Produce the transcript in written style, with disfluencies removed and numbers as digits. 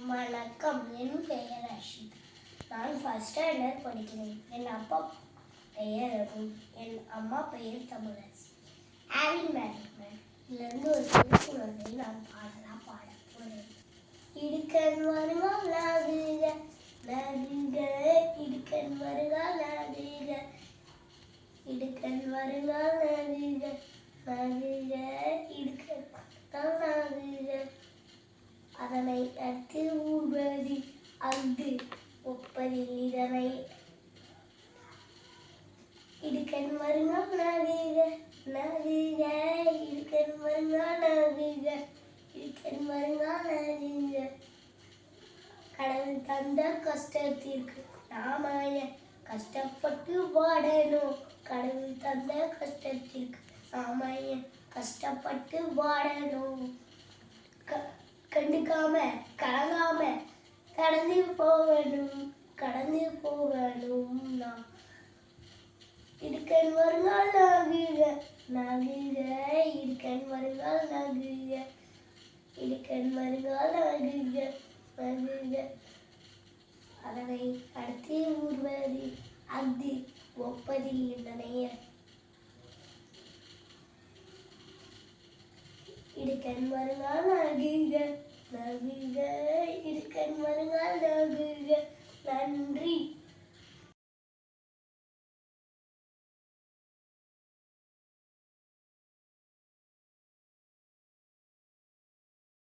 வணக்கம், என் பெயர் ரஷித். நான் ஃபர்ஸ்ட் ஸ்டாண்டர்ட் படிக்கிறேன். என் அப்பா பெயர் அருண். என் அம்மா பெயர் தமிழரசி. ஆவின் மேனேஜ்மெண்ட் இதிலிருந்து ஒரு திருக்குறளை நான் பாட போகிறேன். இடுக்கண் வருகால் நாகுக நாகுக, இடுக்கண் வருகால் நாகுக, இடுக்கண் வருகால் நாகுக நாகுக, இடுக்கண் வருகால் நாகுக. அதனை அடுத்து ஊர்வதில் அஃது ஒப்பதில் இதனை இடுக்கண் வருகால் நாகுக நாகுக, இடுக்கண் வருகால் நாகுக, இடுக்கண் வருகால் நாகுக. கடவுள் தந்த கஷ்டத்திற்கு நாம கஷ்டப்பட்டு வாடணும். கடவுள் தந்த கஷ்டத்திற்கு நாம கஷ்டப்பட்டு வாடணும். கண்டுக்காம கலங்காம கடந்து போகணும், கடந்து போகணும். நாம் இடுக்கண் வருகால் நாகுக நாகுக, இடுக்கண் வருகால் நாகுக, இடுக்கண் வருகால் நாகுக நாகுக. அதனை அடுத்து ஊர்வதில் அஃது ஒப்பதில் இதனை இடுக்கண் வருகால் நாகுக நாகுக,